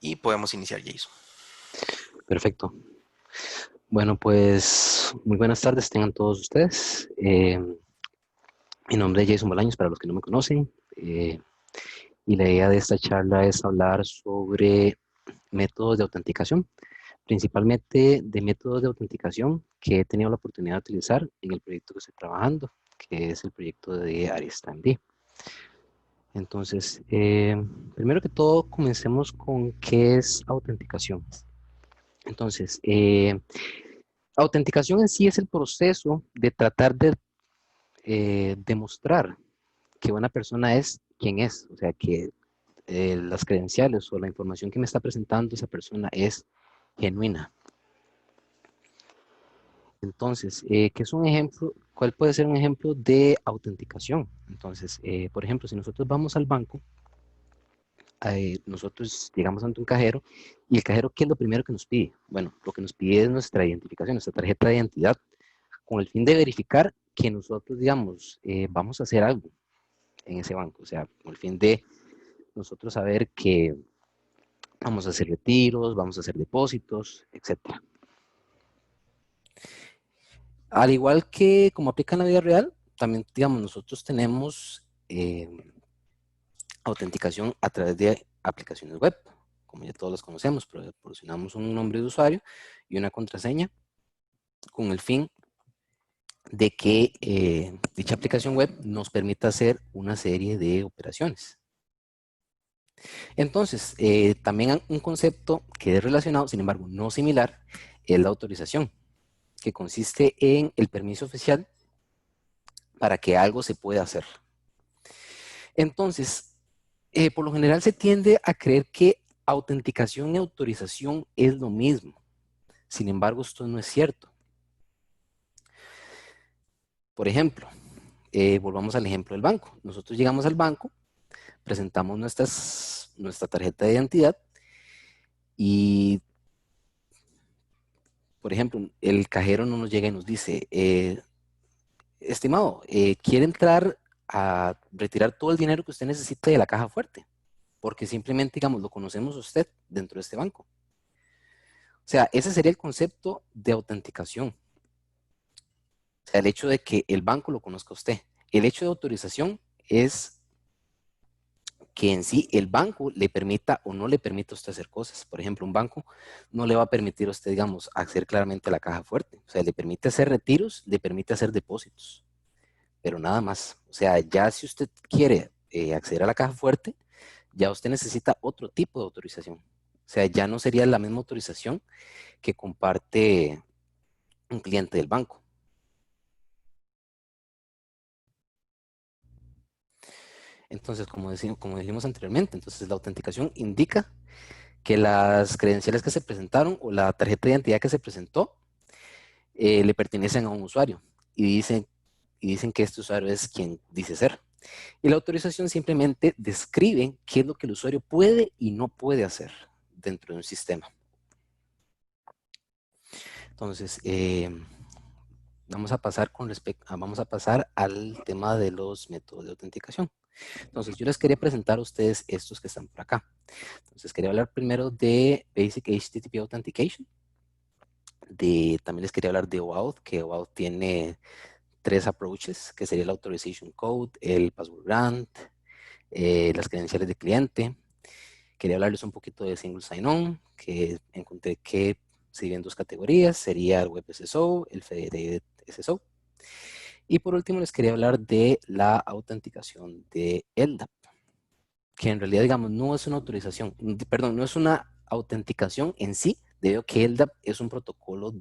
Y podemos iniciar, Jason. Perfecto. Bueno, pues muy buenas tardes tengan todos ustedes. Mi nombre es Jason Bolaños, para los que no me conocen, y la idea de esta charla es hablar sobre métodos de autenticación, principalmente de métodos de autenticación que he tenido la oportunidad de utilizar en el proyecto que estoy trabajando, que es el proyecto de AristaMD. Entonces, primero que todo, comencemos con qué es autenticación. Entonces, autenticación en sí es el proceso de tratar de demostrar que una persona es quien es, o sea, que las credenciales o la información que me está presentando esa persona es genuina. Entonces, ¿qué es un ejemplo? ¿Cuál puede ser un ejemplo de autenticación? Entonces, por ejemplo, si nosotros vamos al banco, nosotros llegamos ante un cajero y el cajero, ¿qué es lo primero que nos pide? Bueno, lo que nos pide es nuestra identificación, nuestra tarjeta de identidad, con el fin de verificar que nosotros, digamos, vamos a hacer algo en ese banco, o sea, con el fin de nosotros saber que vamos a hacer retiros, vamos a hacer depósitos, etcétera. Al igual que como aplica en la vida real, también, digamos, nosotros tenemos autenticación a través de aplicaciones web, como ya todos las conocemos, proporcionamos un nombre de usuario y una contraseña con el fin de que dicha aplicación web nos permita hacer una serie de operaciones. Entonces, también un concepto que es relacionado, sin embargo, no similar, es la autorización, que consiste en el permiso oficial para que algo se pueda hacer. Entonces, por lo general se tiende a creer que autenticación y autorización es lo mismo. Sin embargo, esto no es cierto. Por ejemplo, volvamos al ejemplo del banco. Nosotros llegamos al banco, presentamos nuestra tarjeta de identidad y, por ejemplo, el cajero no nos llega y nos dice, estimado, ¿quiere entrar a retirar todo el dinero que usted necesite de la caja fuerte? Porque simplemente, digamos, lo conocemos a usted dentro de este banco. O sea, ese sería el concepto de autenticación. O sea, el hecho de que el banco lo conozca a usted. El hecho de autorización es que en sí el banco le permita o no le permita a usted hacer cosas. Por ejemplo, un banco no le va a permitir a usted, digamos, acceder claramente a la caja fuerte. O sea, le permite hacer retiros, le permite hacer depósitos, pero nada más. O sea, ya si usted quiere acceder a la caja fuerte, ya usted necesita otro tipo de autorización. O sea, ya no sería la misma autorización que comparte un cliente del banco. Entonces, como dijimos anteriormente, entonces la autenticación indica que las credenciales que se presentaron o la tarjeta de identidad que se presentó le pertenecen a un usuario y dicen que este usuario es quien dice ser. Y la autorización simplemente describe qué es lo que el usuario puede y no puede hacer dentro de un sistema. Entonces, vamos a pasar al tema de los métodos de autenticación. Entonces, yo les quería presentar a ustedes estos que están por acá. Entonces, quería hablar primero de Basic HTTP Authentication. También les quería hablar de OAuth, que OAuth tiene 3 approaches, que sería el Authorization Code, el Password Grant, las credenciales de cliente. Quería hablarles un poquito de Single Sign-On, que encontré que se divide en 2 categorías, sería el Web SSO, el Federated SSO. Y por último les quería hablar de la autenticación de LDAP, que en realidad, digamos, no es una autorización, perdón, no es una autenticación en sí, debido a que LDAP es un protocolo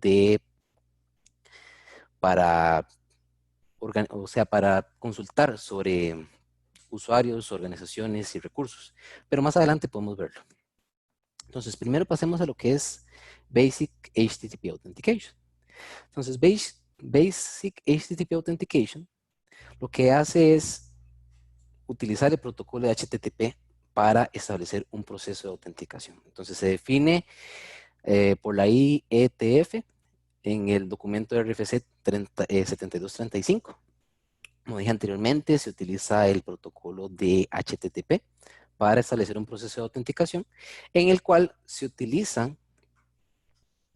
para consultar sobre usuarios, organizaciones y recursos. Pero más adelante podemos verlo. Entonces, primero pasemos a lo que es Basic HTTP Authentication. Entonces, Basic HTTP Authentication lo que hace es utilizar el protocolo de HTTP para establecer un proceso de autenticación. Entonces, se define por la IETF en el documento RFC 7235. Como dije anteriormente, se utiliza el protocolo de HTTP para establecer un proceso de autenticación en el cual se utilizan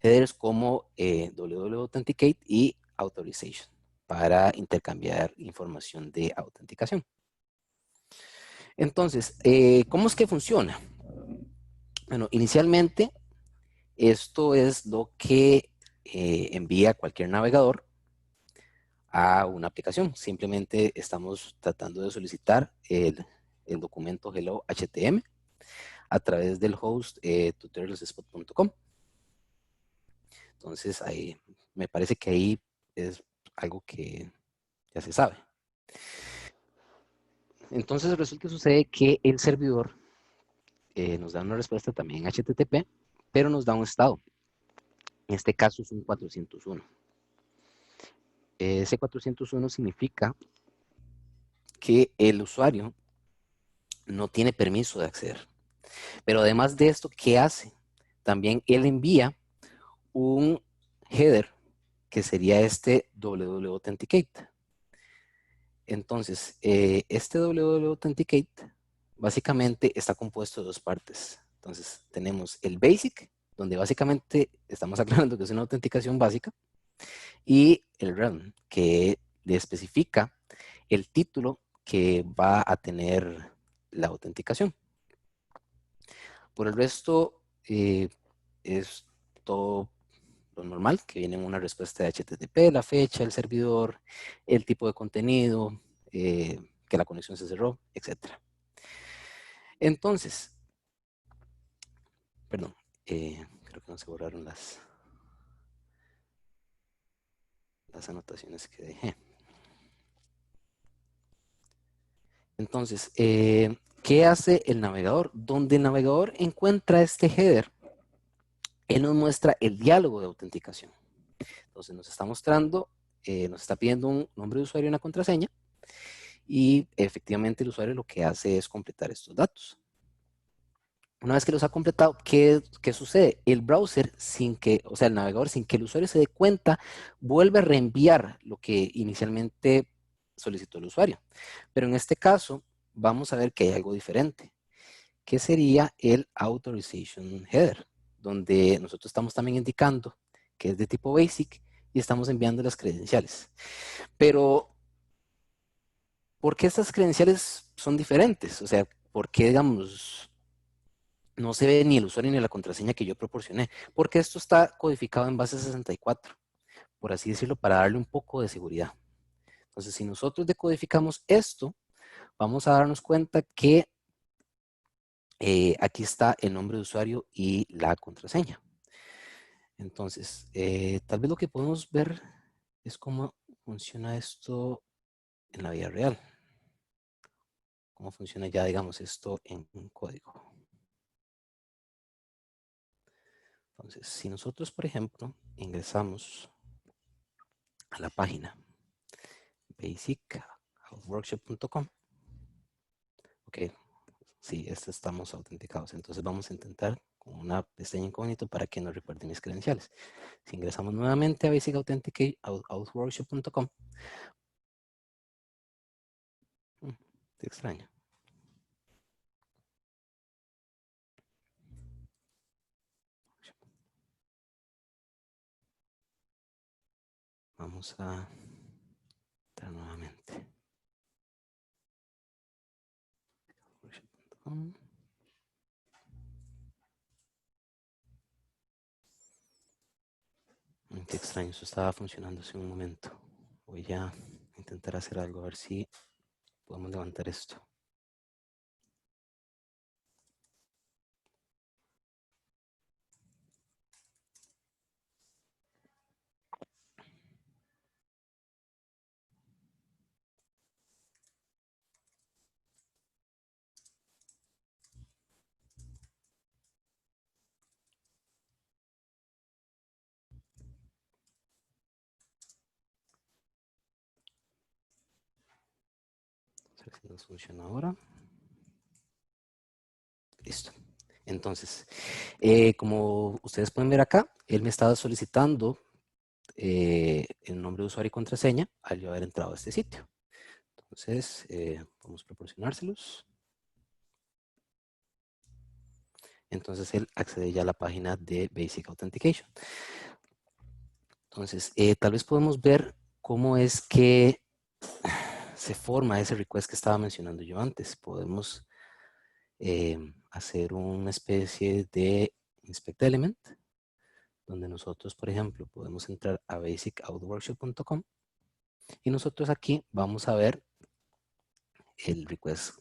headers como www.authenticate y authorization para intercambiar información de autenticación. Entonces, ¿cómo es que funciona? Bueno, inicialmente esto es lo que envía cualquier navegador a una aplicación. Simplemente estamos tratando de solicitar el documento hello HTML a través del host tutorialsspot.com. Entonces, ahí, me parece que ahí es algo que ya se sabe. Entonces, resulta que sucede que el servidor nos da una respuesta también en HTTP, pero nos da un estado. En este caso es un 401. Ese 401 significa que el usuario no tiene permiso de acceder. Pero además de esto, ¿qué hace? También él envía un header que sería este www authenticate. Entonces, este www authenticate básicamente está compuesto de dos partes. Entonces, tenemos el basic, donde básicamente estamos aclarando que es una autenticación básica, y el realm, que le especifica el título que va a tener la autenticación. Por el resto, es todo lo normal, que viene en una respuesta de HTTP, la fecha, el servidor, el tipo de contenido, que la conexión se cerró, etc. Entonces, perdón, creo que no se borraron las anotaciones que dejé. Entonces, ¿qué hace el navegador? Donde el navegador encuentra este header, él nos muestra el diálogo de autenticación. Entonces nos está mostrando, nos está pidiendo un nombre de usuario y una contraseña, y efectivamente el usuario lo que hace es completar estos datos. Una vez que los ha completado, ¿qué sucede? El browser, o sea, el navegador, sin que el usuario se dé cuenta, vuelve a reenviar lo que inicialmente solicitó el usuario. Pero en este caso, vamos a ver que hay algo diferente, que sería el Authorization Header, donde nosotros estamos también indicando que es de tipo basic y estamos enviando las credenciales. Pero, ¿por qué estas credenciales son diferentes? O sea, ¿por qué, digamos, no se ve ni el usuario ni la contraseña que yo proporcioné? Porque esto está codificado en base 64, por así decirlo, para darle un poco de seguridad. Entonces, si nosotros decodificamos esto, vamos a darnos cuenta que aquí está el nombre de usuario y la contraseña. Entonces, tal vez lo que podemos ver es cómo funciona esto en la vida real. Cómo funciona ya, digamos, esto en un código. Entonces, si nosotros, por ejemplo, ingresamos a la página basic.workshop.com, ok, sí, estamos autenticados. Entonces vamos a intentar con una pestaña incógnito para que nos recuerde mis credenciales. Si ingresamos nuevamente a basic.workshop.com, te extraño. Vamos a entrar nuevamente. Workshop.com. Qué extraño, eso estaba funcionando hace un momento. Voy a intentar hacer algo, a ver si podemos levantar esto. A ver si nos funciona ahora. Listo. Entonces, como ustedes pueden ver acá, él me estaba solicitando el nombre de usuario y contraseña al yo haber entrado a este sitio. Entonces, vamos a proporcionárselos. entonces él accede ya a la página de Basic Authentication. Entonces, tal vez podemos ver cómo es que se forma ese request que estaba mencionando yo antes. Podemos hacer una especie de inspect element, donde nosotros, por ejemplo, podemos entrar a basicoutworkshop.com y nosotros aquí vamos a ver el request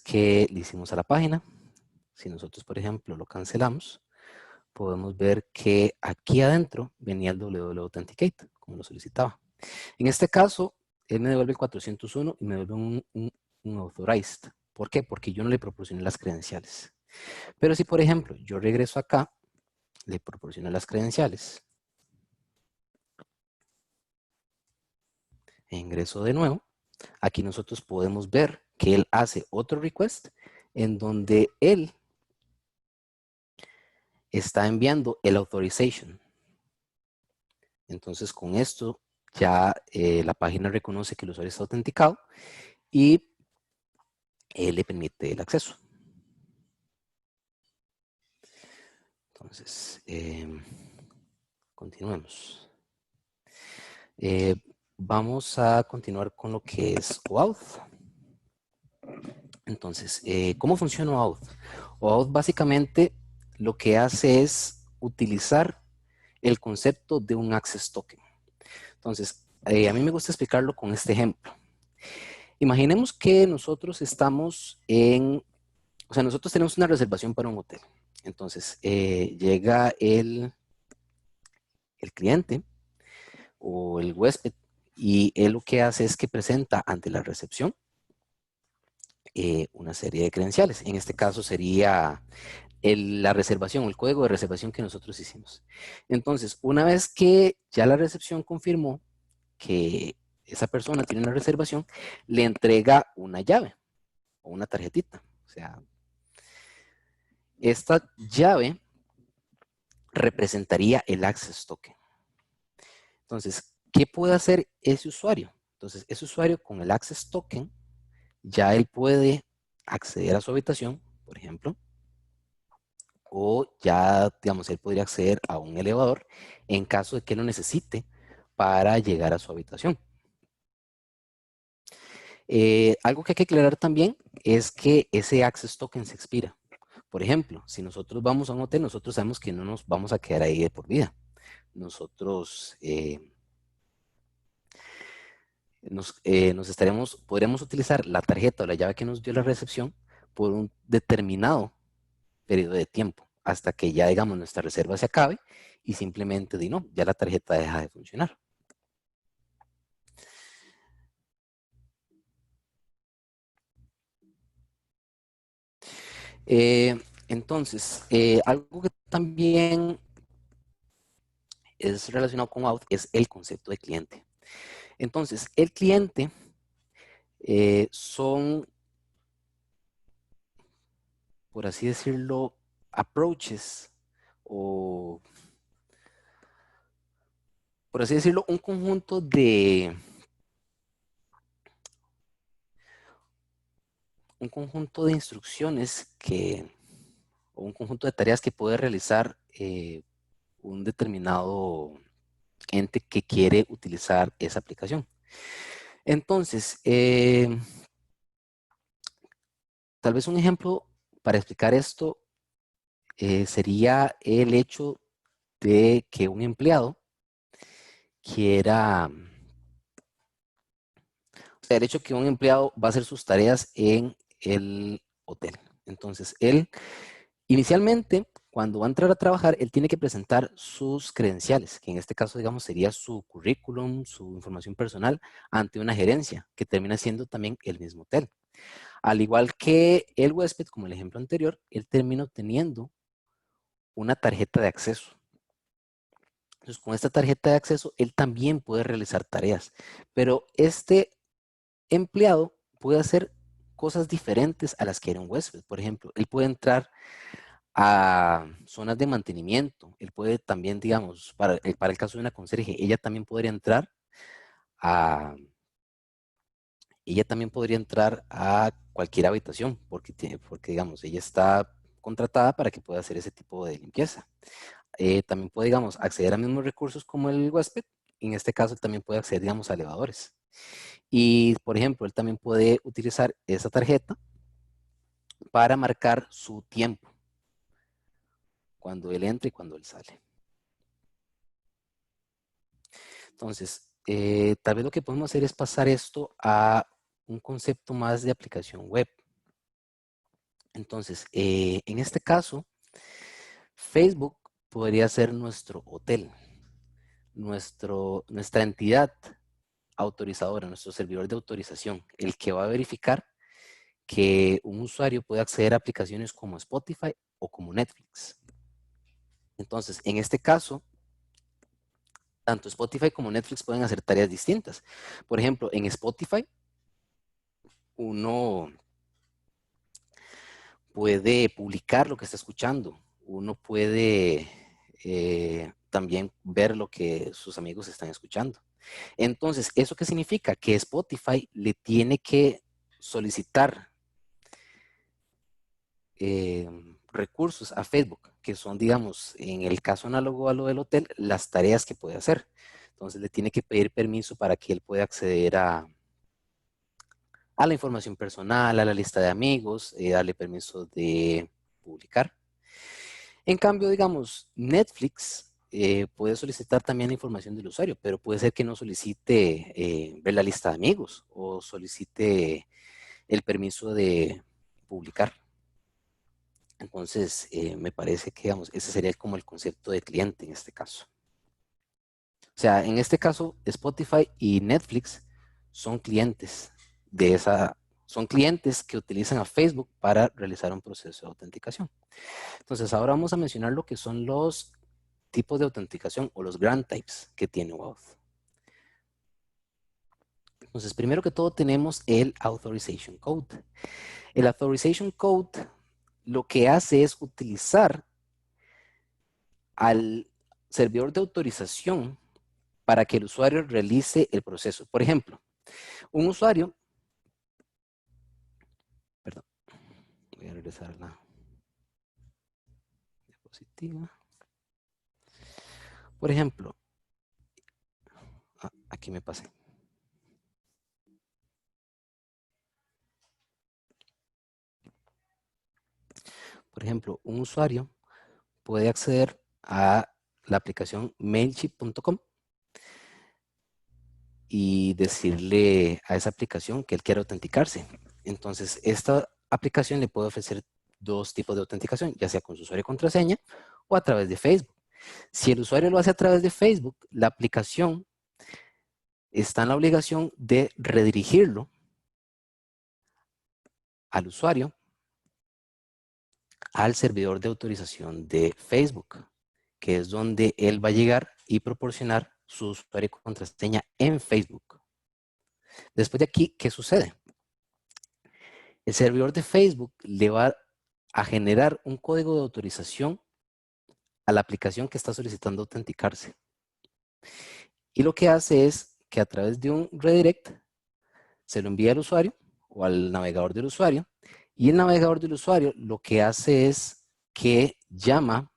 que le hicimos a la página. Si nosotros, por ejemplo, lo cancelamos, podemos ver que aquí adentro venía el www authenticate, como lo solicitaba. En este caso, él me devuelve el 401 y me devuelve un authorized. ¿Por qué? Porque yo no le proporcioné las credenciales. Pero si, por ejemplo, yo regreso acá, le proporciono las credenciales, e ingreso de nuevo, aquí nosotros podemos ver que él hace otro request en donde él está enviando el authorization. Entonces, con esto ya la página reconoce que el usuario está autenticado y le permite el acceso. Entonces, continuemos. Vamos a continuar con lo que es OAuth. Entonces, ¿cómo funciona OAuth? OAuth básicamente lo que hace es utilizar el concepto de un access token. Entonces, a mí me gusta explicarlo con este ejemplo. Imaginemos que nosotros estamos nosotros tenemos una reservación para un hotel. Entonces, llega el cliente o el huésped y él lo que hace es que presenta ante la recepción una serie de credenciales. En este caso sería la reservación, el código de reservación que nosotros hicimos. Entonces, una vez que ya la recepción confirmó que esa persona tiene una reservación, le entrega una llave o una tarjetita. O sea, esta llave representaría el access token. Entonces, ¿qué puede hacer ese usuario? Entonces, ese usuario con el access token, ya él puede acceder a su habitación, por ejemplo, o ya, digamos, él podría acceder a un elevador en caso de que lo necesite para llegar a su habitación. Algo que hay que aclarar también es que ese access token se expira. Por ejemplo, si nosotros vamos a un hotel, nosotros sabemos que no nos vamos a quedar ahí de por vida. Nosotros podríamos utilizar la tarjeta o la llave que nos dio la recepción por un determinado periodo de tiempo, hasta que ya, digamos, nuestra reserva se acabe y simplemente no, ya la tarjeta deja de funcionar. Entonces, algo que también es relacionado con OAuth es el concepto de cliente. Entonces, el cliente son, por así decirlo, approaches o, por así decirlo, un conjunto de instrucciones o un conjunto de tareas que puede realizar un determinado ente que quiere utilizar esa aplicación. Entonces, tal vez un ejemplo para explicar esto sería el hecho de que un empleado quiera, o sea, el hecho de que un empleado va a hacer sus tareas en el hotel. Entonces, él inicialmente, cuando va a entrar a trabajar, él tiene que presentar sus credenciales, que en este caso, digamos, sería su currículum, su información personal, ante una gerencia, que termina siendo también el mismo hotel. Al igual que el huésped, como el ejemplo anterior, él termina teniendo una tarjeta de acceso. Entonces, con esta tarjeta de acceso, él también puede realizar tareas, pero este empleado puede hacer cosas diferentes a las que era un huésped. Por ejemplo, él puede entrar a zonas de mantenimiento. Él puede también, digamos, para el caso de una conserje, ella también podría entrar ella también podría entrar a cualquier habitación porque, digamos, ella está contratada para que pueda hacer ese tipo de limpieza. También puede, digamos, acceder a mismos recursos como el huésped. En este caso, él también puede acceder, digamos, a elevadores. Y, por ejemplo, él también puede utilizar esa tarjeta para marcar su tiempo, cuando él entra y cuando él sale. Entonces, tal vez lo que podemos hacer es pasar esto a un concepto más de aplicación web. Entonces, en este caso, Facebook podría ser nuestro hotel, nuestra entidad autorizadora, nuestro servidor de autorización, el que va a verificar que un usuario puede acceder a aplicaciones como Spotify o como Netflix. Entonces, en este caso, tanto Spotify como Netflix pueden hacer tareas distintas. Por ejemplo, en Spotify, uno puede publicar lo que está escuchando. Uno puede también ver lo que sus amigos están escuchando. Entonces, ¿eso qué significa? Que Spotify le tiene que solicitar recursos a Facebook, que son, digamos, en el caso análogo a lo del hotel, las tareas que puede hacer. Entonces, le tiene que pedir permiso para que él pueda acceder a la información personal, a la lista de amigos, darle permiso de publicar. En cambio, digamos, Netflix puede solicitar también la información del usuario, pero puede ser que no solicite ver la lista de amigos o solicite el permiso de publicar. Entonces, me parece que, digamos, ese sería como el concepto de cliente en este caso. O sea, en este caso, Spotify y Netflix son clientes son clientes que utilizan a Facebook para realizar un proceso de autenticación. Entonces, ahora vamos a mencionar lo que son los tipos de autenticación o los grant types que tiene OAuth. Entonces, primero que todo tenemos el Authorization Code. El Authorization Code lo que hace es utilizar al servidor de autorización para que el usuario realice el proceso. Por ejemplo, un usuario, perdón, voy a regresar a la diapositiva. Por ejemplo, aquí me pasé. Por ejemplo, un usuario puede acceder a la aplicación Mailchimp.com y decirle a esa aplicación que él quiere autenticarse. Entonces, esta aplicación le puede ofrecer dos tipos de autenticación, ya sea con su usuario y contraseña o a través de Facebook. Si el usuario lo hace a través de Facebook, la aplicación está en la obligación de redirigirlo al usuario al servidor de autorización de Facebook, que es donde él va a llegar y proporcionar su usuario y contraseña en Facebook. Después de aquí, ¿qué sucede? El servidor de Facebook le va a generar un código de autorización a la aplicación que está solicitando autenticarse. Y lo que hace es que a través de un redirect se lo envía al usuario o al navegador del usuario, y el navegador del usuario lo que hace es que llama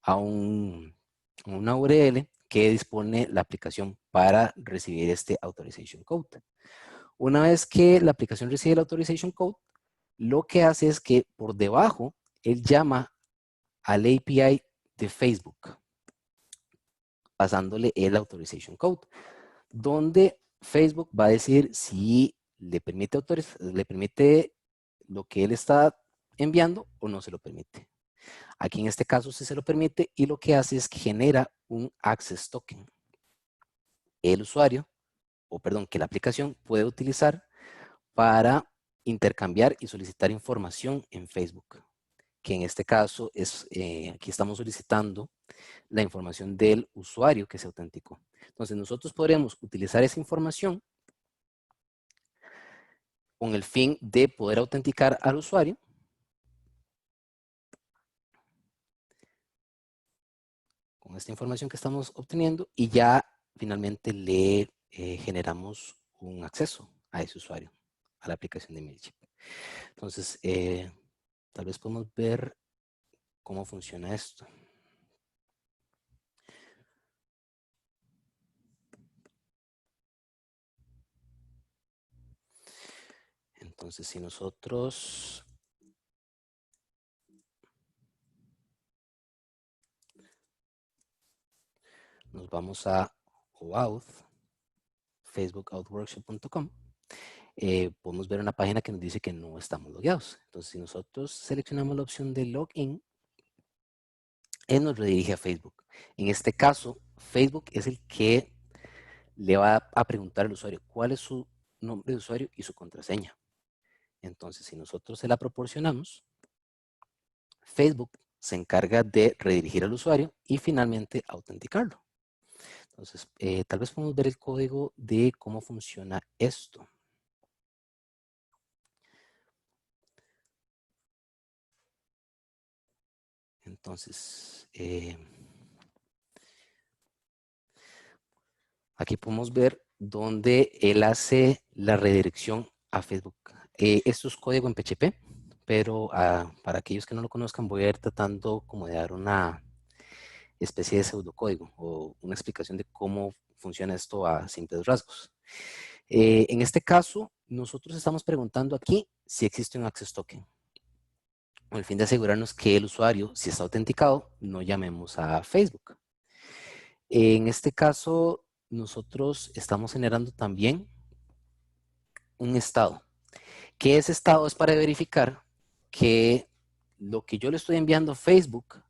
a una URL que dispone la aplicación para recibir este Authorization Code. Una vez que la aplicación recibe el Authorization Code, lo que hace es que por debajo él llama al API de Facebook, pasándole el Authorization Code, donde Facebook va a decir si le permite lo que él está enviando o no se lo permite. Aquí en este caso sí se lo permite y lo que hace es que genera un Access Token. El usuario, que la aplicación puede utilizar para intercambiar y solicitar información en Facebook, que en este caso es, aquí estamos solicitando la información del usuario que se autenticó. Entonces nosotros podremos utilizar esa información con el fin de poder autenticar al usuario con esta información que estamos obteniendo y ya finalmente le generamos un acceso a ese usuario. a la aplicación de MailChimp. Entonces, tal vez podemos ver cómo funciona esto. Entonces, si nosotros nos vamos a OAuth, facebookoutworkshop.com, podemos ver una página que nos dice que no estamos logueados. Entonces, si nosotros seleccionamos la opción de Login, él nos redirige a Facebook. En este caso, Facebook es el que le va a preguntar al usuario cuál es su nombre de usuario y su contraseña. Entonces, si nosotros se la proporcionamos, Facebook se encarga de redirigir al usuario y finalmente autenticarlo. Entonces, tal vez podemos ver el código de cómo funciona esto. Entonces, aquí podemos ver dónde él hace la redirección a Facebook. Esto es código en PHP, pero para aquellos que no lo conozcan, voy a ir tratando como de dar una especie de pseudocódigo o una explicación de cómo funciona esto a simples rasgos. En este caso, nosotros estamos preguntando aquí si existe un access token, con el fin de asegurarnos que el usuario, si está autenticado, no llamemos a Facebook. En este caso, nosotros estamos generando también un estado, que ese estado es para verificar que lo que yo le estoy enviando a Facebook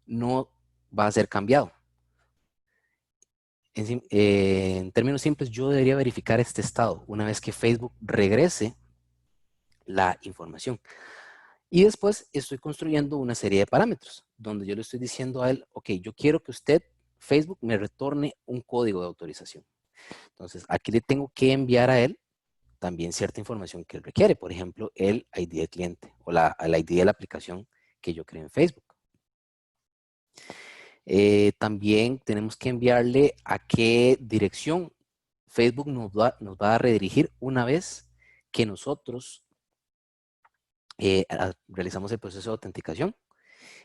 no va a ser cambiado. En términos simples, yo debería verificar este estado una vez que Facebook regrese la información. Y después estoy construyendo una serie de parámetros donde yo le estoy diciendo a él, ok, yo quiero que usted, Facebook, me retorne un código de autorización. Entonces, aquí le tengo que enviar a él también cierta información que él requiere. Por ejemplo, el ID del cliente o el ID de la aplicación que yo creo en Facebook. También tenemos que enviarle a qué dirección Facebook nos va a redirigir una vez que nosotros realizamos el proceso de autenticación.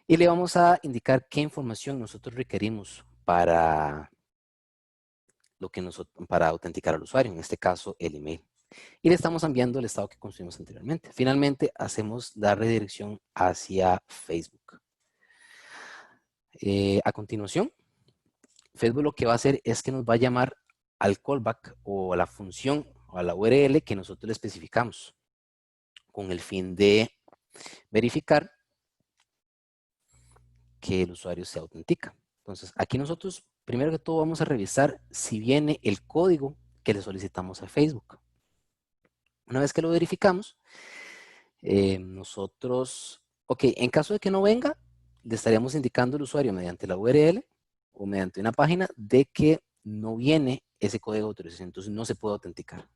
Y le vamos a indicar qué información nosotros requerimos para para autenticar al usuario, en este caso el email. Y le estamos enviando el estado que construimos anteriormente. Finalmente, hacemos la redirección hacia Facebook. A continuación, Facebook lo que va a hacer es que nos va a llamar al callback o a la función o a la URL que nosotros le especificamos con el fin de verificar que el usuario se autentica. Entonces, aquí nosotros, primero que todo, vamos a revisar si viene el código que le solicitamos a Facebook. Una vez que lo verificamos, nosotros, ok, en caso de que no venga, le estaríamos indicando al usuario mediante la URL o mediante una página de que no viene ese código de autorización, entonces no se puede autenticar.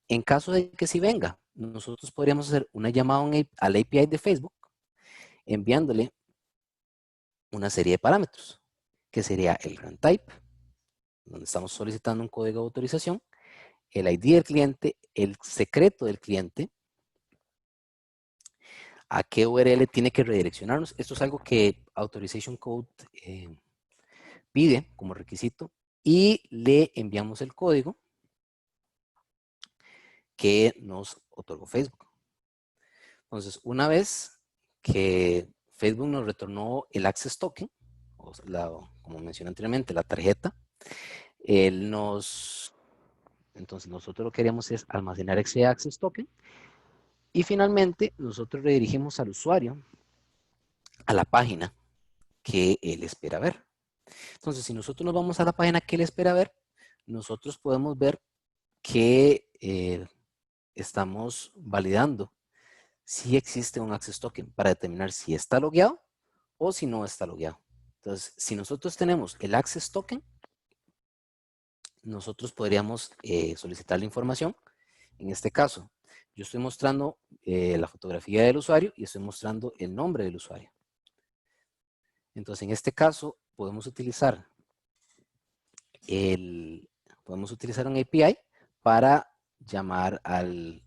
En caso de que sí venga, nosotros podríamos hacer una llamada al API de Facebook enviándole una serie de parámetros, que sería el runtime, donde estamos solicitando un código de autorización, el ID del cliente, el secreto del cliente, a qué URL tiene que redireccionarnos. Esto es algo que Authorization Code pide como requisito y le enviamos el código que nos otorgó Facebook. Entonces, una vez que Facebook nos retornó el Access Token, como mencioné anteriormente, la tarjeta, entonces nosotros lo que queríamos es almacenar ese Access Token y finalmente nosotros redirigimos al usuario a la página que él espera ver. Entonces, si nosotros nos vamos a la página que él espera ver, nosotros podemos ver que estamos validando si existe un Access Token para determinar si está logueado o si no está logueado. Entonces, si nosotros tenemos el Access Token, nosotros podríamos solicitar la información. En este caso, yo estoy mostrando la fotografía del usuario y estoy mostrando el nombre del usuario. Entonces, en este caso, podemos utilizar un API para llamar al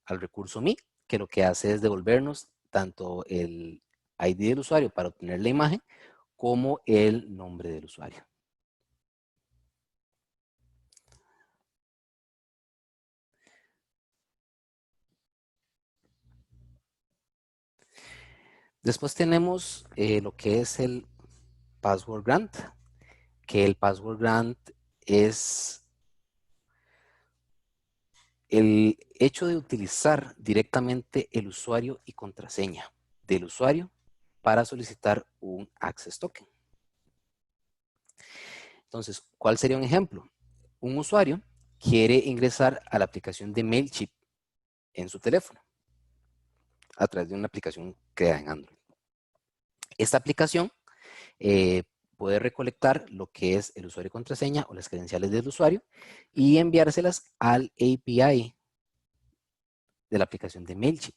recurso me, que lo que hace es devolvernos tanto el ID del usuario para obtener la imagen como el nombre del usuario. Después tenemos lo que es el password grant, que el password grant es el hecho de utilizar directamente el usuario y contraseña del usuario para solicitar un access token. Entonces, ¿cuál sería un ejemplo? Un usuario quiere ingresar a la aplicación de Mailchimp en su teléfono a través de una aplicación creada en Android. Esta aplicación puede recolectar lo que es el usuario y contraseña o las credenciales del usuario y enviárselas al API de la aplicación de Mailchimp.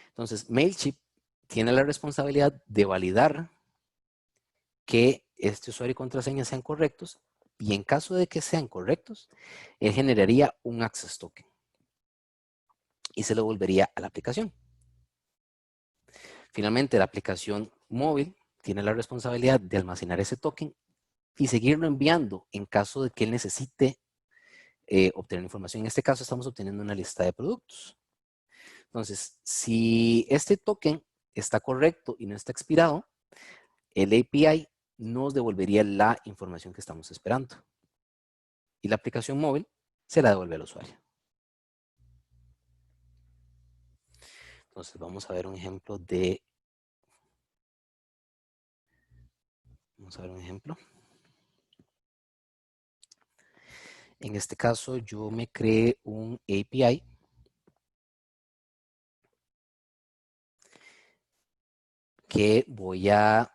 Entonces, Mailchimp tiene la responsabilidad de validar que este usuario y contraseña sean correctos y en caso de que sean correctos, él generaría un access token y se lo volvería a la aplicación. Finalmente, la aplicación móvil tiene la responsabilidad de almacenar ese token y seguirlo enviando en caso de que él necesite obtener información. En este caso estamos obteniendo una lista de productos. Entonces, si este token está correcto y no está expirado, el API nos devolvería la información que estamos esperando. Y la aplicación móvil se la devuelve al usuario. Entonces, vamos a ver un ejemplo de... Vamos a ver un ejemplo. En este caso, yo me creé un API que voy a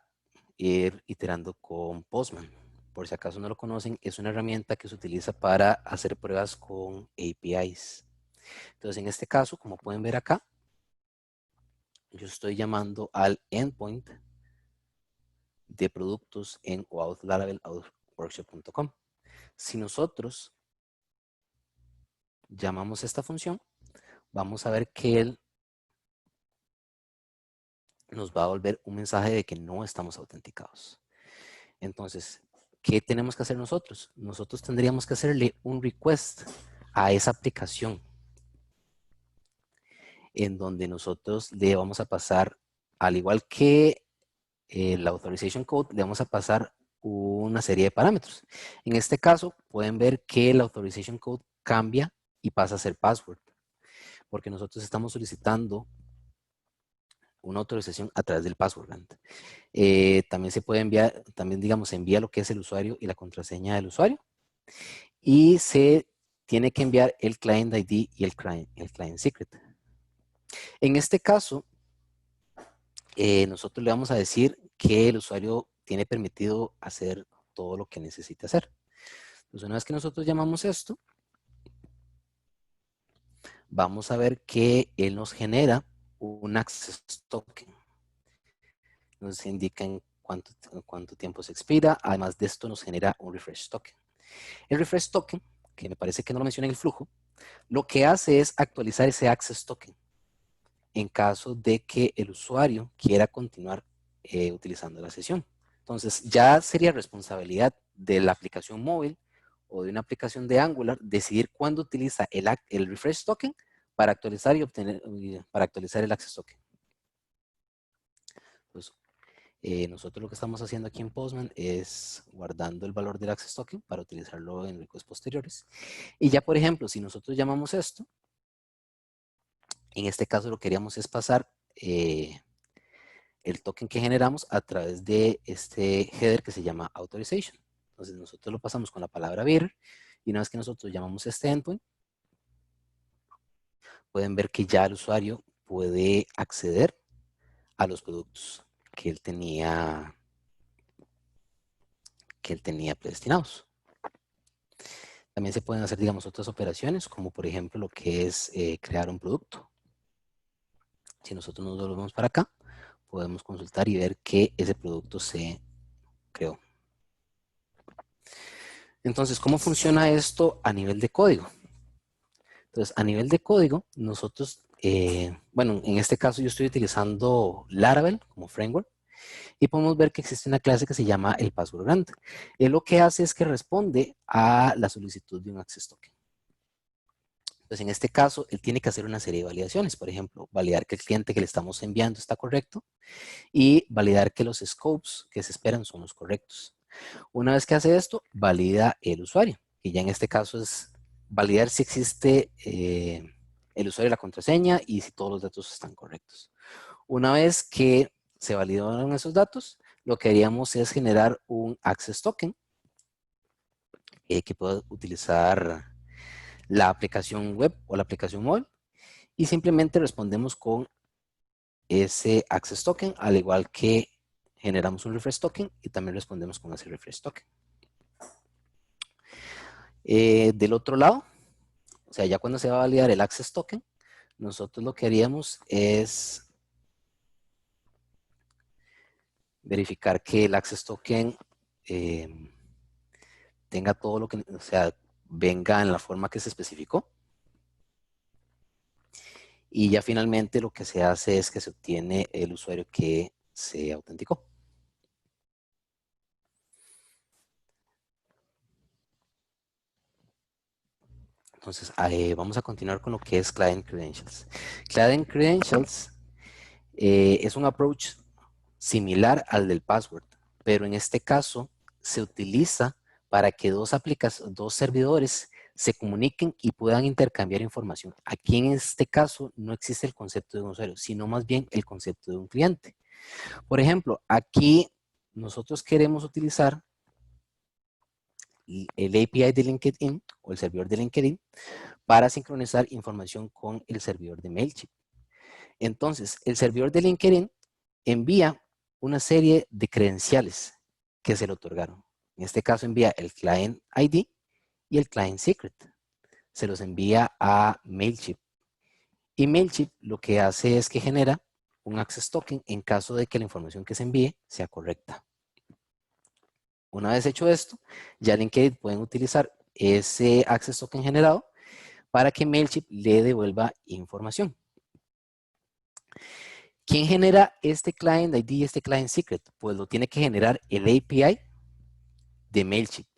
ir iterando con Postman. Por si acaso no lo conocen, es una herramienta que se utiliza para hacer pruebas con APIs. Entonces, en este caso, como pueden ver acá, yo estoy llamando al endpoint de productos en OAuth-Laravel-Workshop.com. Si nosotros llamamos esta función, vamos a ver que él nos va a volver un mensaje de que no estamos autenticados. Entonces, ¿qué tenemos que hacer nosotros? Nosotros tendríamos que hacerle un request a esa aplicación en donde nosotros le vamos a pasar, al igual que la authorization code, le vamos a pasar una serie de parámetros. En este caso, pueden ver que el authorization code cambia y pasa a ser password, porque nosotros estamos solicitando una autorización a través del password. También se puede enviar, también digamos, se envía lo que es el usuario y la contraseña del usuario y se tiene que enviar el client ID y el client secret. En este caso, nosotros le vamos a decir que el usuario tiene permitido hacer todo lo que necesita hacer. Entonces, una vez que nosotros llamamos esto, vamos a ver que él nos genera un access token. Nos indica en cuánto tiempo se expira. Además de esto, nos genera un refresh token. El refresh token, que me parece que no lo mencioné en el flujo, lo que hace es actualizar ese access token en caso de que el usuario quiera continuar utilizando la sesión. Entonces, ya sería responsabilidad de la aplicación móvil o de una aplicación de Angular decidir cuándo utiliza el refresh token para actualizar y obtener, para actualizar el access token. Pues, nosotros lo que estamos haciendo aquí en Postman es guardando el valor del access token para utilizarlo en requests posteriores. Y ya, por ejemplo, si nosotros llamamos esto, en este caso lo que queríamos es pasar el token que generamos a través de este header que se llama authorization. Entonces nosotros lo pasamos con la palabra bearer y una vez que nosotros llamamos este endpoint, pueden ver que ya el usuario puede acceder a los productos que él tenía predestinados. También se pueden hacer, digamos, otras operaciones, como por ejemplo lo que es crear un producto. Si nosotros nos volvemos para acá, podemos consultar y ver que ese producto se creó. Entonces, ¿cómo funciona esto a nivel de código? Entonces, a nivel de código, nosotros, bueno, en este caso yo estoy utilizando Laravel como framework y podemos ver que existe una clase que se llama el password grant. Él lo que hace es que responde a la solicitud de un access token. Entonces, en este caso, él tiene que hacer una serie de validaciones. Por ejemplo, validar que el cliente que le estamos enviando está correcto y validar que los scopes que se esperan son los correctos. Una vez que hace esto, valida el usuario, que ya en este caso es validar si existe el usuario y la contraseña y si todos los datos están correctos. Una vez que se validaron esos datos, lo que haríamos es generar un access token que pueda utilizar la aplicación web o la aplicación móvil y simplemente respondemos con ese access token, al igual que generamos un refresh token y también respondemos con ese refresh token. Del otro lado, o sea, ya cuando se va a validar el access token, nosotros lo que haríamos es verificar que el access token tenga todo lo que, o sea, venga en la forma que se especificó. Y ya finalmente lo que se hace es que se obtiene el usuario que se autenticó. Entonces, vamos a continuar con lo que es Client Credentials. Client Credentials es un approach similar al del password, pero en este caso se utiliza para que dos servidores se comuniquen y puedan intercambiar información. Aquí en este caso no existe el concepto de un usuario, sino más bien el concepto de un cliente. Por ejemplo, aquí nosotros queremos utilizar el API de LinkedIn o el servidor de LinkedIn para sincronizar información con el servidor de Mailchimp. Entonces, el servidor de LinkedIn envía una serie de credenciales que se le otorgaron. En este caso envía el client ID y el client secret. Se los envía a Mailchimp. Y Mailchimp lo que hace es que genera un access token en caso de que la información que se envíe sea correcta. Una vez hecho esto, ya LinkedIn pueden utilizar ese access token generado para que Mailchimp le devuelva información. ¿Quién genera este client ID y este client secret? Pues lo tiene que generar el API de Mailchimp.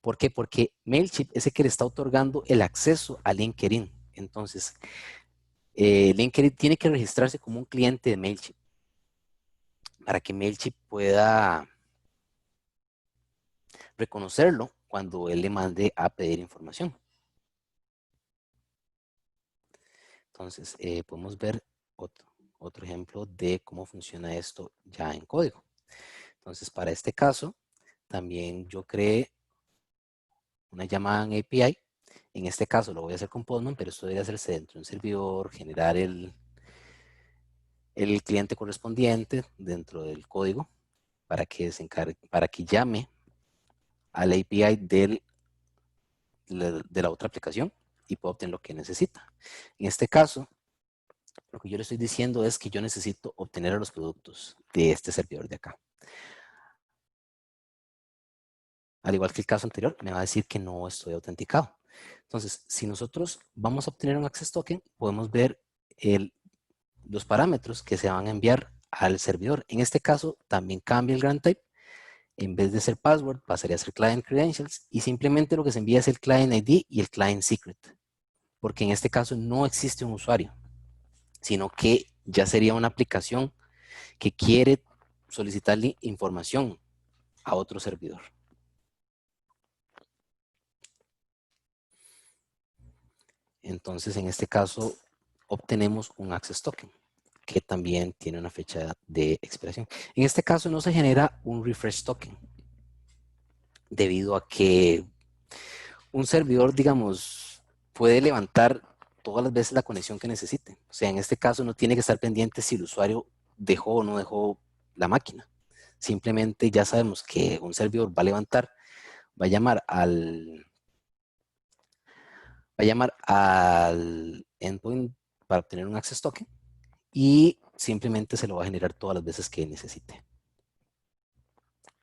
¿Por qué? Porque Mailchimp es el que le está otorgando el acceso a LinkedIn. Entonces, LinkedIn tiene que registrarse como un cliente de Mailchimp para que Mailchimp pueda reconocerlo cuando él le mande a pedir información. Entonces, podemos ver otro ejemplo de cómo funciona esto ya en código. Entonces, para este caso, también yo creé una llamada en API. En este caso lo voy a hacer con Postman, pero esto debe hacerse dentro de un servidor, generar el cliente correspondiente dentro del código para que para que llame al API de la otra aplicación y pueda obtener lo que necesita. En este caso, lo que yo le estoy diciendo es que yo necesito obtener los productos de este servidor de acá. Al igual que el caso anterior, me va a decir que no estoy autenticado. Entonces, si nosotros vamos a obtener un access token, podemos ver los parámetros que se van a enviar al servidor. En este caso, también cambia el grant type. En vez de ser password, pasaría a ser client credentials y simplemente lo que se envía es el client ID y el client secret. Porque en este caso no existe un usuario, sino que ya sería una aplicación que quiere solicitarle información a otro servidor. Entonces, en este caso, obtenemos un access token que también tiene una fecha de expiración. En este caso no se genera un refresh token debido a que un servidor, digamos, puede levantar todas las veces la conexión que necesite. O sea, en este caso no tiene que estar pendiente si el usuario dejó o no dejó la máquina. Simplemente ya sabemos que un servidor va a levantar, va a llamar al endpoint para obtener un access token y simplemente se lo va a generar todas las veces que necesite.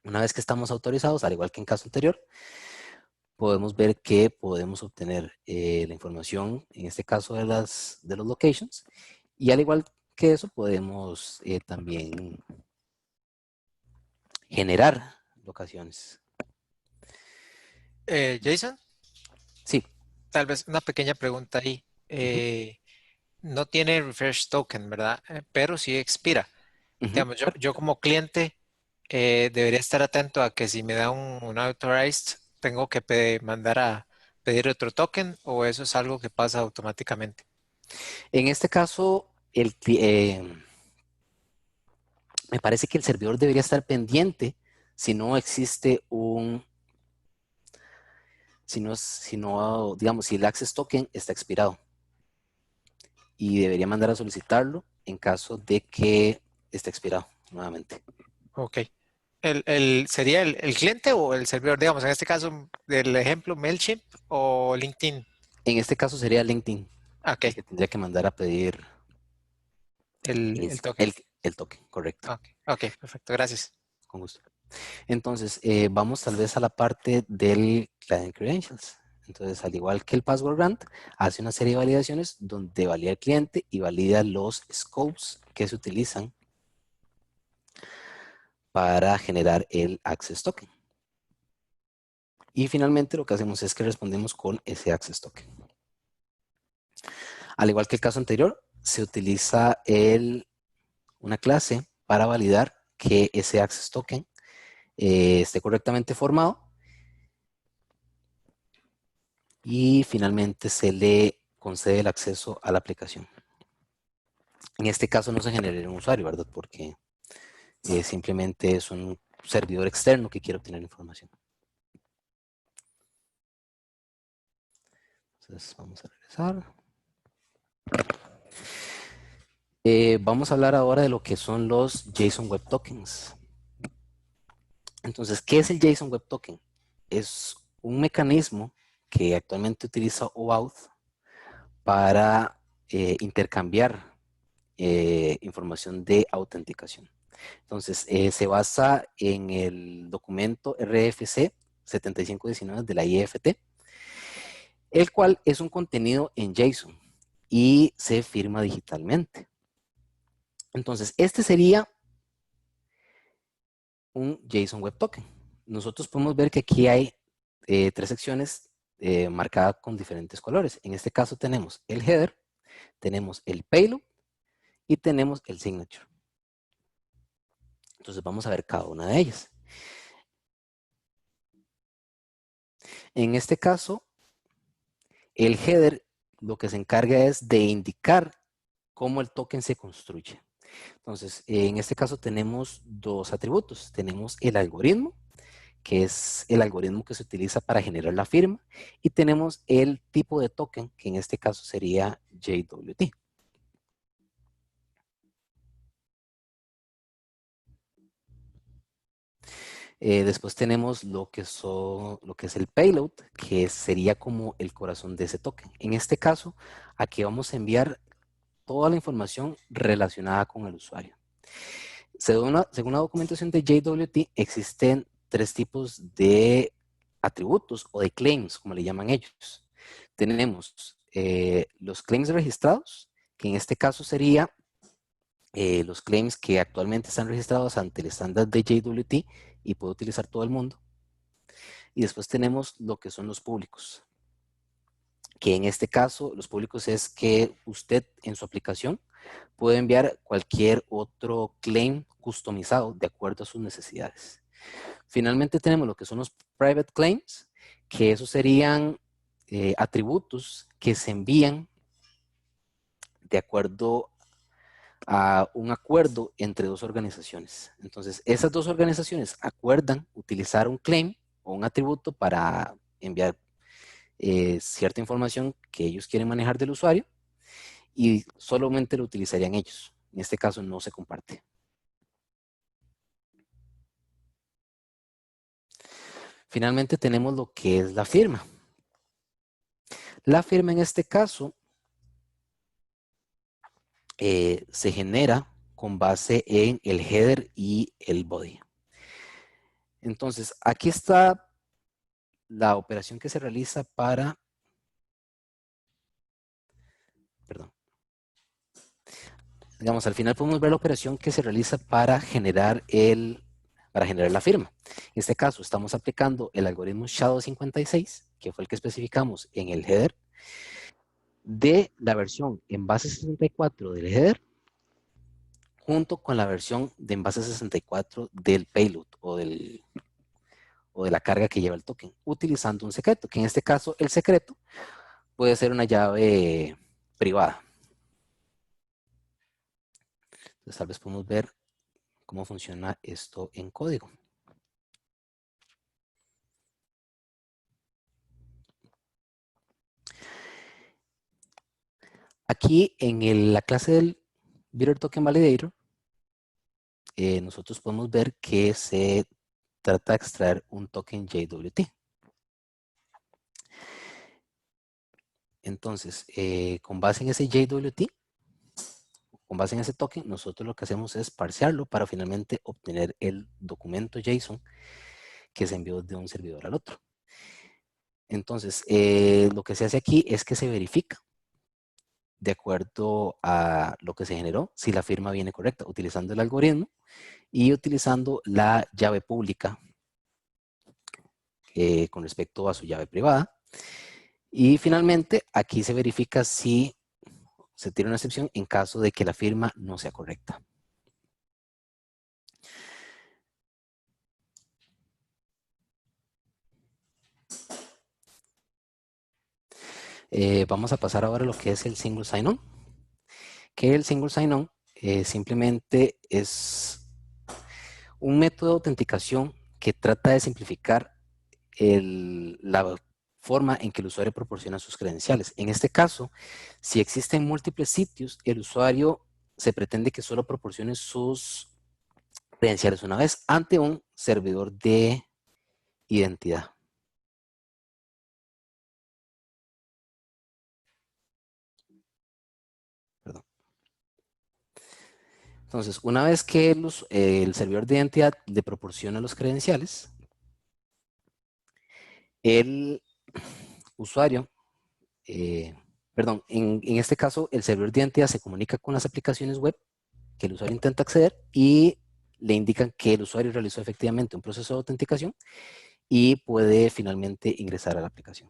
Una vez que estamos autorizados, al igual que en caso anterior, podemos ver que podemos obtener la información, en este caso de los locations, y al igual que eso podemos también generar locaciones. Jason, Sí. tal vez una pequeña pregunta ahí. Ujú, No tiene refresh token, ¿verdad? Pero sí expira. ujú, Digamos, yo correcto. como cliente debería estar atento a que si me da un authorized, tengo que mandar a pedir otro token o eso es algo que pasa automáticamente. En este caso, me parece que el servidor debería estar pendiente si no existe digamos, si el access token está expirado. Y debería mandar a solicitarlo en caso de que esté expirado nuevamente. Ok. ¿Sería el cliente o el servidor? Digamos, en este caso, del ejemplo, MailChimp o LinkedIn. En este caso sería LinkedIn Ok, el que tendría que mandar a pedir el token. el token, correcto, Ok, ok, perfecto, gracias. con gusto. Entonces, vamos tal vez a la parte del Client Credentials. Entonces, al igual que el Password Grant, hace una serie de validaciones donde valida el cliente y valida los scopes que se utilizan para generar el Access Token. Y finalmente lo que hacemos es que respondemos con ese Access Token. Al igual que el caso anterior, se utiliza una clase para validar que ese Access Token esté correctamente formado y finalmente se le concede el acceso a la aplicación. En este caso no se generaría un usuario, ¿verdad? Porque simplemente es un servidor externo que quiere obtener información. Entonces vamos a regresar. Vamos a hablar ahora de lo que son los JSON Web Tokens. Entonces, ¿qué es el JSON Web Token? Es un mecanismo que actualmente utiliza OAuth para intercambiar información de autenticación. Entonces, se basa en el documento RFC 7519 de la IFT, el cual es un contenido en JSON y se firma digitalmente. Entonces, este sería un JSON Web Token. Nosotros podemos ver que aquí hay tres secciones marcadas con diferentes colores. En este caso tenemos el header, tenemos el payload y tenemos el signature. Entonces vamos a ver cada una de ellas. En este caso, el header lo que se encarga es de indicar cómo el token se construye. Entonces, en este caso tenemos dos atributos. Tenemos el algoritmo, que es el algoritmo que se utiliza para generar la firma, y tenemos el tipo de token, que en este caso sería JWT. Después tenemos lo que es el payload, que sería como el corazón de ese token. En este caso, aquí vamos a enviar toda la información relacionada con el usuario. Según la documentación de JWT, existen tres tipos de atributos o de claims, como le llaman ellos. Tenemos los claims registrados, que en este caso sería los claims que actualmente están registrados ante el estándar de JWT y puede utilizar todo el mundo. Y después tenemos lo que son los públicos, que en este caso los públicos es que usted en su aplicación puede enviar cualquier otro claim customizado de acuerdo a sus necesidades. Finalmente tenemos lo que son los private claims, que esos serían atributos que se envían de acuerdo a un acuerdo entre dos organizaciones. Entonces, esas dos organizaciones acuerdan utilizar un claim o un atributo para enviar cierta información que ellos quieren manejar del usuario y solamente lo utilizarían ellos. En este caso no se comparte. Finalmente tenemos lo que es la firma. La firma en este caso se genera con base en el header y el body. Entonces, aquí está la operación que se realiza para, perdón, digamos, al final podemos ver la operación que se realiza para generar la firma. En este caso, estamos aplicando el algoritmo SHA-256, que fue el que especificamos en el header, de la versión en base 64 del header, junto con la versión de en base 64 del payload o de la carga que lleva el token, utilizando un secreto, que en este caso el secreto puede ser una llave privada. Entonces tal vez podemos ver cómo funciona esto en código. Aquí en la clase del Bitter Token Validator, nosotros podemos ver que se trata de extraer un token JWT. Entonces, con base en ese JWT, con base en ese token, nosotros lo que hacemos es parsearlo para finalmente obtener el documento JSON que se envió de un servidor al otro. Entonces, lo que se hace aquí es que se verifica de acuerdo a lo que se generó, si la firma viene correcta, utilizando el algoritmo y utilizando la llave pública con respecto a su llave privada. Y finalmente, aquí se verifica si se tiene una excepción en caso de que la firma no sea correcta. Vamos a pasar ahora a lo que es el single sign-on. Que el single sign-on simplemente es un método de autenticación que trata de simplificar la forma en que el usuario proporciona sus credenciales. En este caso, si existen múltiples sitios, el usuario se pretende que solo proporcione sus credenciales una vez ante un servidor de identidad. Perdón. Entonces, una vez que el servidor de identidad le proporciona los credenciales, el usuario, en este caso, el servidor de identidad se comunica con las aplicaciones web que el usuario intenta acceder y le indican que el usuario realizó efectivamente un proceso de autenticación y puede finalmente ingresar a la aplicación.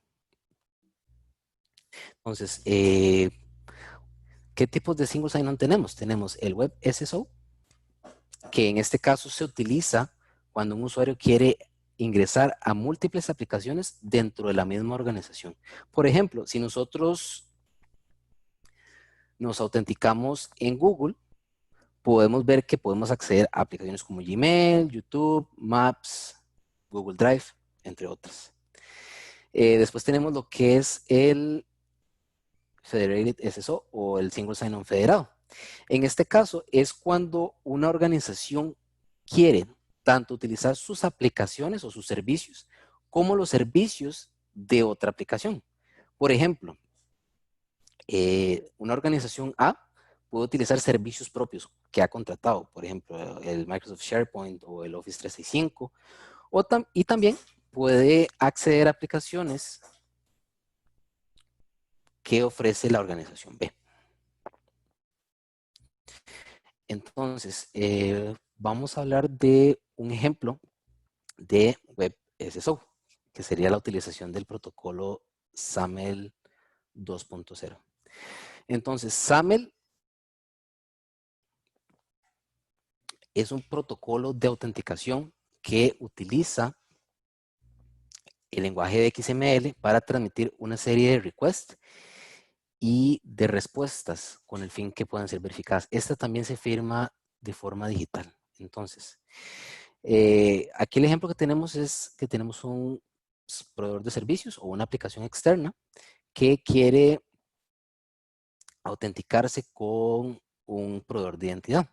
Entonces, ¿qué tipos de single sign-on tenemos? Tenemos el Web SSO, que en este caso se utiliza cuando un usuario quiere ingresar a múltiples aplicaciones dentro de la misma organización. Por ejemplo, si nosotros nos autenticamos en Google, podemos ver que podemos acceder a aplicaciones como Gmail, YouTube, Maps, Google Drive, entre otras. Después tenemos lo que es el Federated SSO o el Single Sign-On federado. En este caso es cuando una organización quiere tanto utilizar sus aplicaciones o sus servicios como los servicios de otra aplicación. Por ejemplo, una organización A puede utilizar servicios propios que ha contratado, por ejemplo, el Microsoft SharePoint o el Office 365, y también puede acceder a aplicaciones que ofrece la organización B. Entonces, vamos a hablar de un ejemplo de Web SSO, que sería la utilización del protocolo SAML 2.0. Entonces, SAML es un protocolo de autenticación que utiliza el lenguaje de XML para transmitir una serie de requests y de respuestas con el fin que puedan ser verificadas. Esta también se firma de forma digital. Entonces, aquí el ejemplo que tenemos es que tenemos un proveedor de servicios o una aplicación externa que quiere autenticarse con un proveedor de identidad.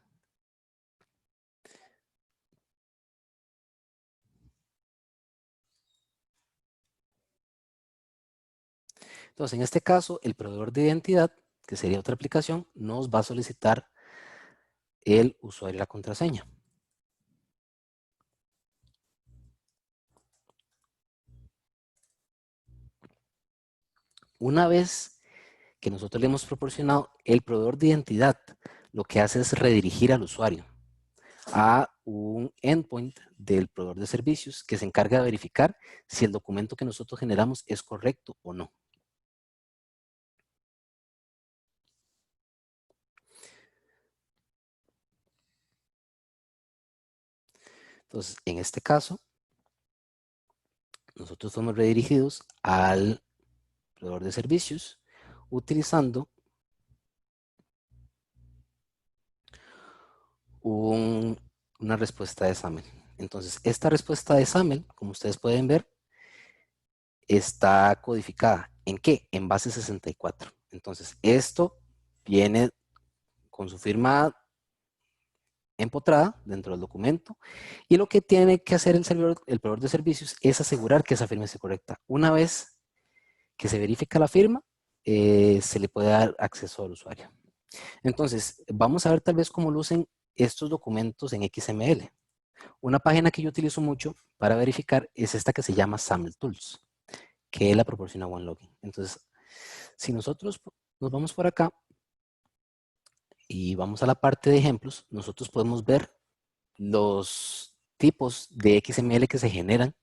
Entonces, en este caso, el proveedor de identidad, que sería otra aplicación, nos va a solicitar el usuario y la contraseña. Una vez que nosotros le hemos proporcionado el proveedor de identidad, lo que hace es redirigir al usuario a un endpoint del proveedor de servicios que se encarga de verificar si el documento que nosotros generamos es correcto o no. Entonces, en este caso, nosotros somos redirigidos al proveedor de servicios utilizando una respuesta de SAML. Entonces, esta respuesta de SAML, como ustedes pueden ver, está codificada. ¿En qué? En base 64. Entonces, esto viene con su firma empotrada dentro del documento y lo que tiene que hacer el proveedor de servicios es asegurar que esa firma esté correcta. Una vez que se verifica la firma, se le puede dar acceso al usuario. Entonces, vamos a ver tal vez cómo lucen estos documentos en XML. Una página que yo utilizo mucho para verificar es esta que se llama SAML Tools, que la proporciona OneLogin. Entonces, si nosotros nos vamos por acá y vamos a la parte de ejemplos, nosotros podemos ver los tipos de XML que se generan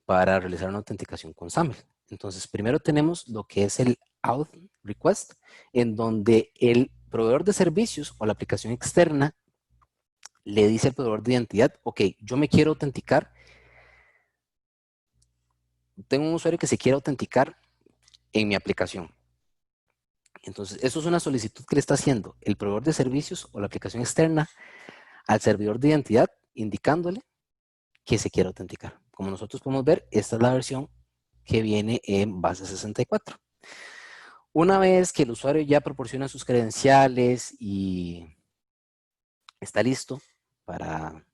para realizar una autenticación con SAML. Entonces, primero tenemos lo que es el auth request, en donde el proveedor de servicios o la aplicación externa le dice al proveedor de identidad, ok, yo me quiero autenticar, tengo un usuario que se quiere autenticar en mi aplicación. Entonces, eso es una solicitud que le está haciendo el proveedor de servicios o la aplicación externa al servidor de identidad, indicándole que se quiere autenticar. Como nosotros podemos ver, esta es la versión que viene en base 64. Una vez que el usuario ya proporciona sus credenciales y está listo para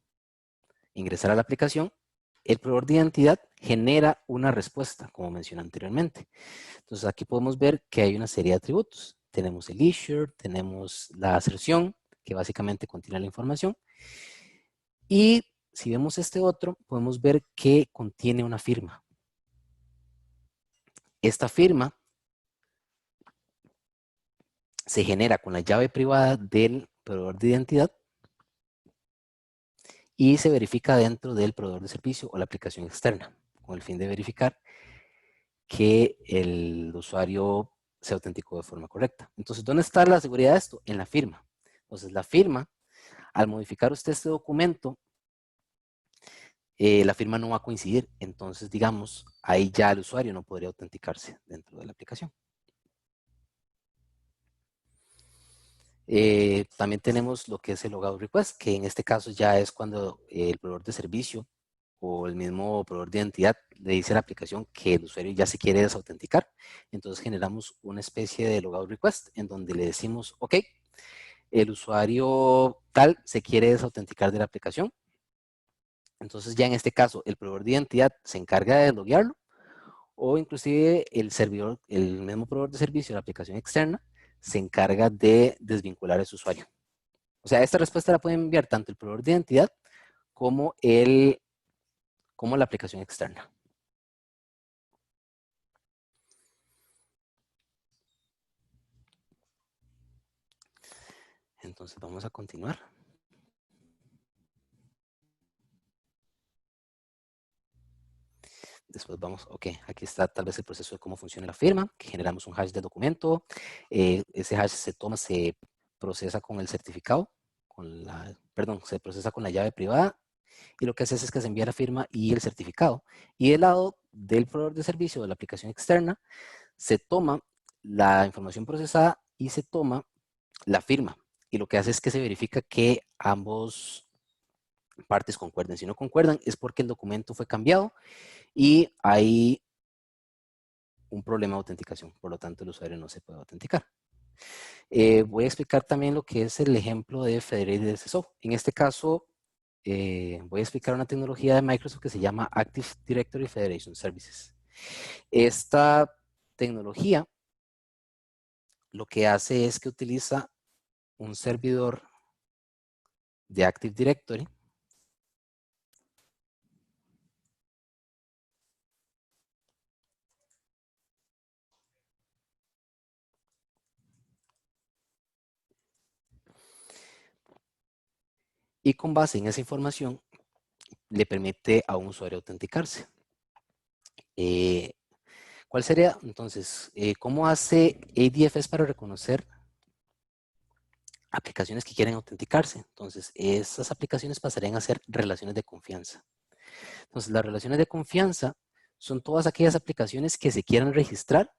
ingresar a la aplicación, el proveedor de identidad genera una respuesta, como mencioné anteriormente. Entonces aquí podemos ver que hay una serie de atributos. Tenemos el issuer, tenemos la aserción, que básicamente contiene la información. Y si vemos este otro, podemos ver que contiene una firma. Esta firma se genera con la llave privada del proveedor de identidad y se verifica dentro del proveedor de servicio o la aplicación externa, con el fin de verificar que el usuario se autenticó de forma correcta. Entonces, ¿dónde está la seguridad de esto? En la firma. Entonces, la firma, al modificar usted este documento, la firma no va a coincidir. Entonces, digamos, ahí ya el usuario no podría autenticarse dentro de la aplicación. También tenemos lo que es el logout request, que en este caso ya es cuando el proveedor de servicio o el mismo proveedor de identidad le dice a la aplicación que el usuario ya se quiere desautenticar. Entonces generamos una especie de logout request en donde le decimos, ok, el usuario tal se quiere desautenticar de la aplicación. Entonces ya en este caso el proveedor de identidad se encarga de loguearlo o inclusive el servidor, el mismo proveedor de servicio, la aplicación externa, se encarga de desvincular a ese usuario. O sea, esta respuesta la puede enviar tanto el proveedor de identidad como, como la aplicación externa. Entonces vamos a continuar. Después vamos, ok, aquí está tal vez el proceso de cómo funciona la firma, que generamos un hash de documento. Ese hash se toma, se procesa con el certificado, perdón, se procesa con la llave privada y lo que hace es que se envía la firma y el certificado. Y del lado del proveedor de servicio de la aplicación externa, se toma la información procesada y se toma la firma. Y lo que hace es que se verifica que ambos partes concuerden. Si no concuerdan es porque el documento fue cambiado y hay un problema de autenticación. Por lo tanto, el usuario no se puede autenticar. Voy a explicar también lo que es el ejemplo de Federated SSO. En este caso, voy a explicar una tecnología de Microsoft que se llama Active Directory Federation Services. Esta tecnología lo que hace es que utiliza un servidor de Active Directory y con base en esa información le permite a un usuario autenticarse. ¿Cuál sería entonces? ¿Cómo hace ADFS para reconocer aplicaciones que quieren autenticarse? Entonces, esas aplicaciones pasarían a ser relaciones de confianza. Entonces, las relaciones de confianza son todas aquellas aplicaciones que se quieran registrar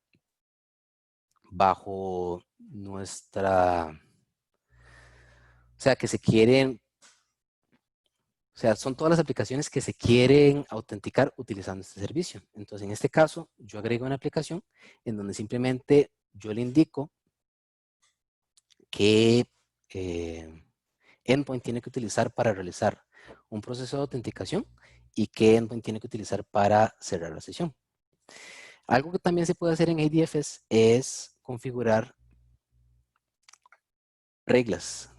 bajo nuestra, o sea, que se quieren, o sea, son todas las aplicaciones que se quieren autenticar utilizando este servicio. Entonces, en este caso, yo agrego una aplicación en donde simplemente yo le indico qué endpoint tiene que utilizar para realizar un proceso de autenticación y qué endpoint tiene que utilizar para cerrar la sesión. Algo que también se puede hacer en ADFS es configurar reglas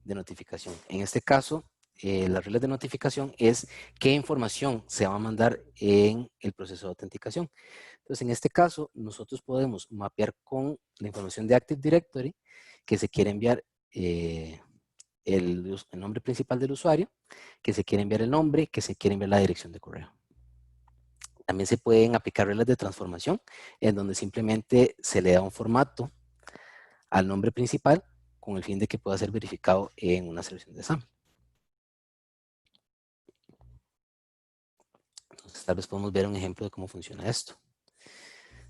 de notificación. En este caso, las reglas de notificación es qué información se va a mandar en el proceso de autenticación. Entonces, en este caso, nosotros podemos mapear con la información de Active Directory que se quiere enviar el nombre principal del usuario, que se quiere enviar el nombre, que se quiere enviar la dirección de correo. También se pueden aplicar reglas de transformación, en donde simplemente se le da un formato al nombre principal con el fin de que pueda ser verificado en una selección de examen. Entonces, tal vez podemos ver un ejemplo de cómo funciona esto.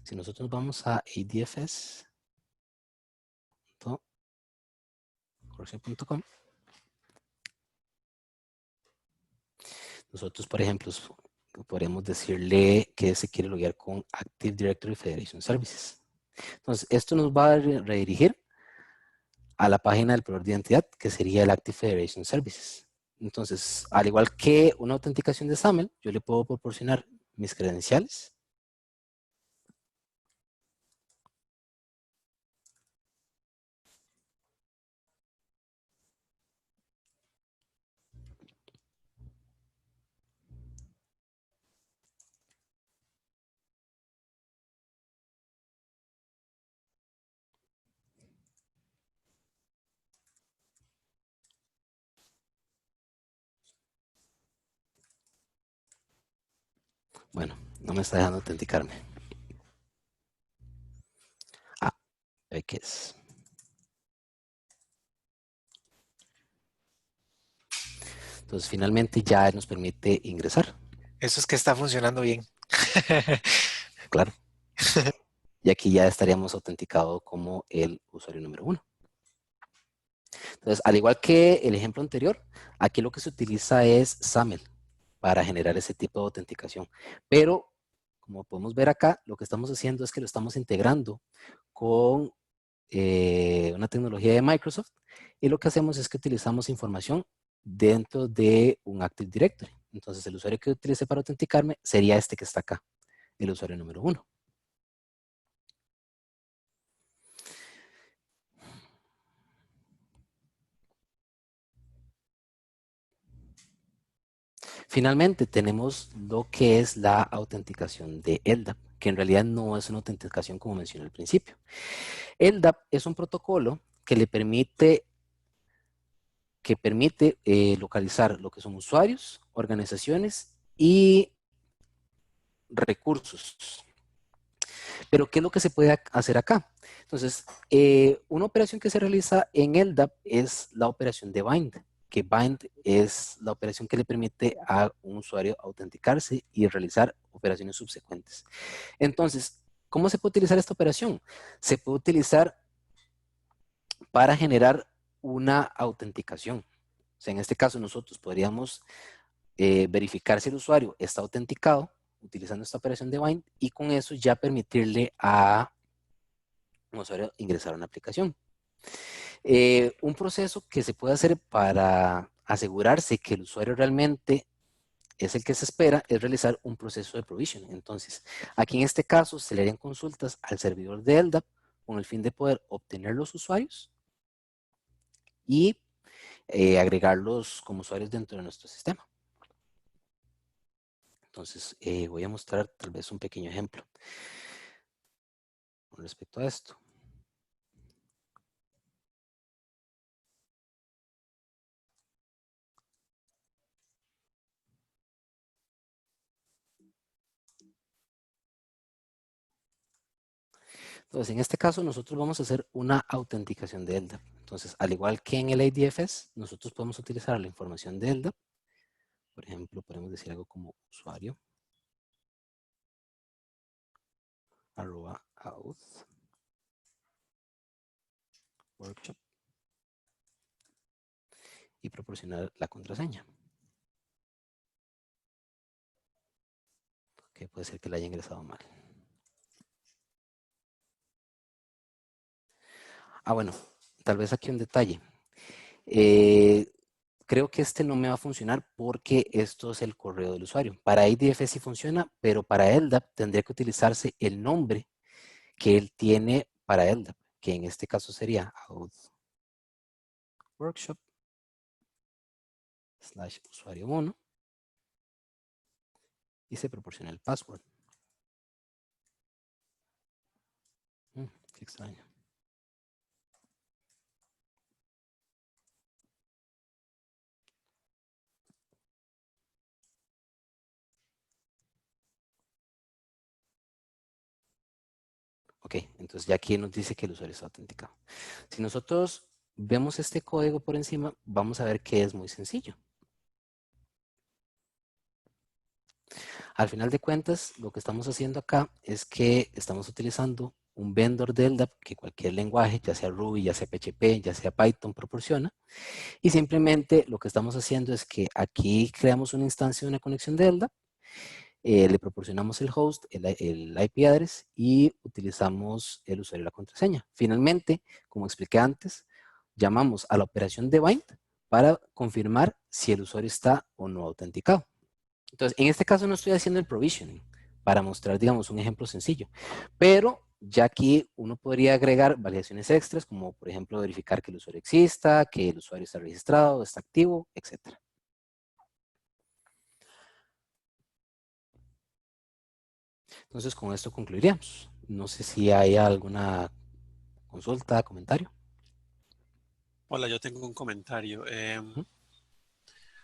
Si nosotros vamos a adfs.corsair.com, nosotros, por ejemplo, podemos decirle que se quiere loguear con Active Directory Federation Services. Entonces, esto nos va a redirigir a la página del proveedor de identidad, que sería el Active Federation Services. Entonces, al igual que una autenticación de SAML, yo le puedo proporcionar mis credenciales. Bueno, no me está dejando autenticarme. Ah, ¿qué es? Entonces, finalmente ya nos permite ingresar, Eso es que está funcionando bien. claro. Y aquí ya estaríamos autenticados como el usuario número 1. Entonces, al igual que el ejemplo anterior, aquí lo que se utiliza es SAML para generar ese tipo de autenticación. Pero, como podemos ver acá, lo que estamos haciendo es que lo estamos integrando con una tecnología de Microsoft y lo que hacemos es que utilizamos información dentro de un Active Directory. Entonces, el usuario que utilice para autenticarme sería este que está acá, el usuario número 1. Finalmente, tenemos lo que es la autenticación de LDAP, que en realidad no es una autenticación como mencioné al principio. LDAP es un protocolo que le permite localizar lo que son usuarios, organizaciones y recursos. Pero, ¿qué es lo que se puede hacer acá? Entonces, una operación que se realiza en LDAP es la operación de bind, que bind es la operación que le permite a un usuario autenticarse y realizar operaciones subsecuentes. Entonces, ¿cómo se puede utilizar esta operación? Se puede utilizar para generar una autenticación. O sea, en este caso nosotros podríamos verificar si el usuario está autenticado utilizando esta operación de bind y con eso ya permitirle a un usuario ingresar a una aplicación. Un proceso que se puede hacer para asegurarse que el usuario realmente es el que se espera es realizar un proceso de provision. Entonces, aquí en este caso se le harían consultas al servidor de LDAP con el fin de poder obtener los usuarios y agregarlos como usuarios dentro de nuestro sistema. Entonces, voy a mostrar tal vez un pequeño ejemplo con respecto a esto. Entonces, en este caso, nosotros vamos a hacer una autenticación de LDAP. Entonces, al igual que en el IDFS, nosotros podemos utilizar la información de LDAP. Por ejemplo, podemos decir algo como usuario @auth workshop y proporcionar la contraseña, que puede ser que la haya ingresado mal. Bueno, tal vez aquí un detalle. Creo que este no me va a funcionar porque esto es el correo del usuario. Para IDF sí funciona, pero para LDAP tendría que utilizarse el nombre que él tiene para LDAP, que en este caso sería auth workshop /usuario 1 y se proporciona el password. Qué extraño. Ok, entonces ya aquí nos dice que el usuario está autenticado. Si nosotros vemos este código por encima, vamos a ver que es muy sencillo. Al final de cuentas, lo que estamos haciendo acá es que estamos utilizando un vendor de LDAP que cualquier lenguaje, ya sea Ruby, ya sea PHP, ya sea Python, proporciona. Y simplemente lo que estamos haciendo es que aquí creamos una instancia de una conexión de LDAP, le proporcionamos el host, el IP address y utilizamos el usuario y la contraseña. Finalmente, como expliqué antes, llamamos a la operación de bind para confirmar si el usuario está o no autenticado. Entonces, en este caso no estoy haciendo el provisioning para mostrar, digamos, un ejemplo sencillo, pero ya aquí uno podría agregar validaciones extras, como por ejemplo verificar que el usuario exista, que el usuario está registrado, está activo, etc. Entonces, con esto concluiríamos. No sé si hay alguna consulta, comentario. Hola, yo tengo un comentario. ¿Mm?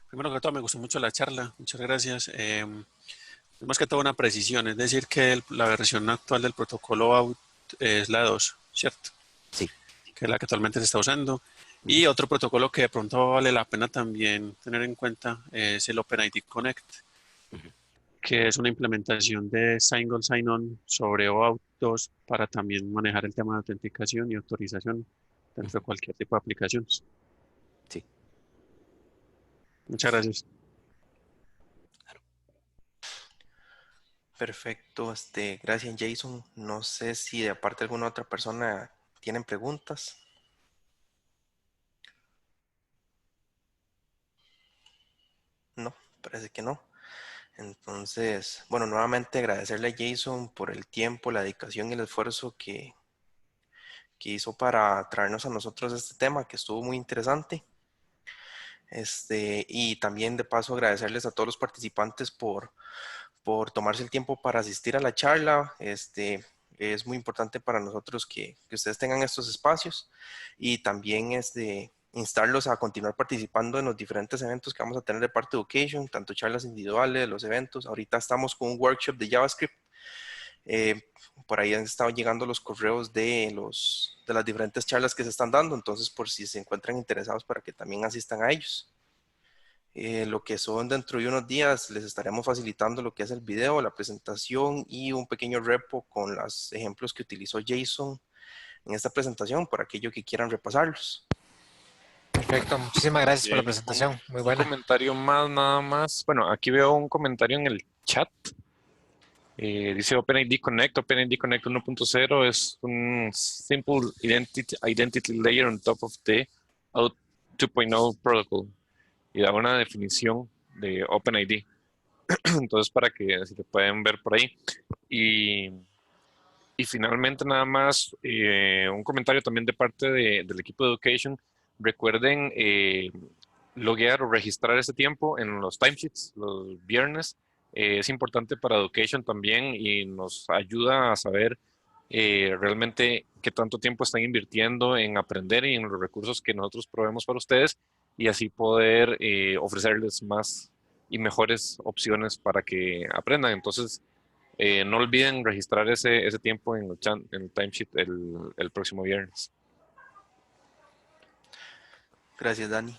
Primero que todo, me gustó mucho la charla. Muchas gracias. Más que todo una precisión, es decir, que la versión actual del protocolo OAuth es la 2, ¿cierto? Sí. Que es la que actualmente se está usando. Ujú. Y otro protocolo que de pronto vale la pena también tener en cuenta es el OpenID Connect, Ujú. que es una implementación de Single Sign-On sobre OAuth 2 para también manejar el tema de autenticación y autorización dentro Ujú. de cualquier tipo de aplicaciones. Sí. Muchas gracias. Perfecto, gracias Jason. No sé si de aparte alguna otra persona tienen preguntas. No, parece que no. Entonces, bueno, nuevamente agradecerle a Jason por el tiempo, la dedicación y el esfuerzo que hizo para traernos a nosotros este tema, que estuvo muy interesante. Y también de paso agradecerles a todos los participantes por tomarse el tiempo para asistir a la charla. Es muy importante para nosotros que ustedes tengan estos espacios y también instarlos a continuar participando en los diferentes eventos que vamos a tener de parte de Education, tanto charlas individuales, los eventos. Ahorita estamos con un workshop de JavaScript. Eh, por ahí han estado llegando los correos de las diferentes charlas que se están dando, entonces por si se encuentran interesados para que también asistan a ellos. Lo que son dentro de unos días les estaremos facilitando lo que es el video, la presentación y un pequeño repo con los ejemplos que utilizó Jason en esta presentación para aquellos que quieran repasarlos. Perfecto, muchísimas gracias por la Bien, presentación, muy un buena. comentario más, nada más. Bueno, aquí veo un comentario en el chat. Dice OpenID Connect. OpenID Connect 1.0 es un Simple Identity Layer on top of the OAuth 2.0 Protocol. Y da una definición de OpenID. Entonces, para que si lo pueden ver por ahí. Y finalmente, nada más, un comentario también de parte del equipo de Education. Recuerden loguear o registrar ese tiempo en los timesheets los viernes. Es importante para Education también y nos ayuda a saber realmente qué tanto tiempo están invirtiendo en aprender y en los recursos que nosotros proveemos para ustedes y así poder ofrecerles más y mejores opciones para que aprendan. Entonces, no olviden registrar ese tiempo en el timesheet el próximo viernes. Gracias, Dani.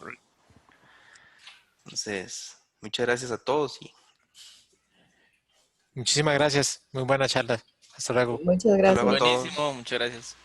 Entonces, muchas gracias a todos y Muchísimas gracias. Muy buena charla. Hasta luego. Muchas hasta luego a gracias. todos. Buenísimo, muchas gracias.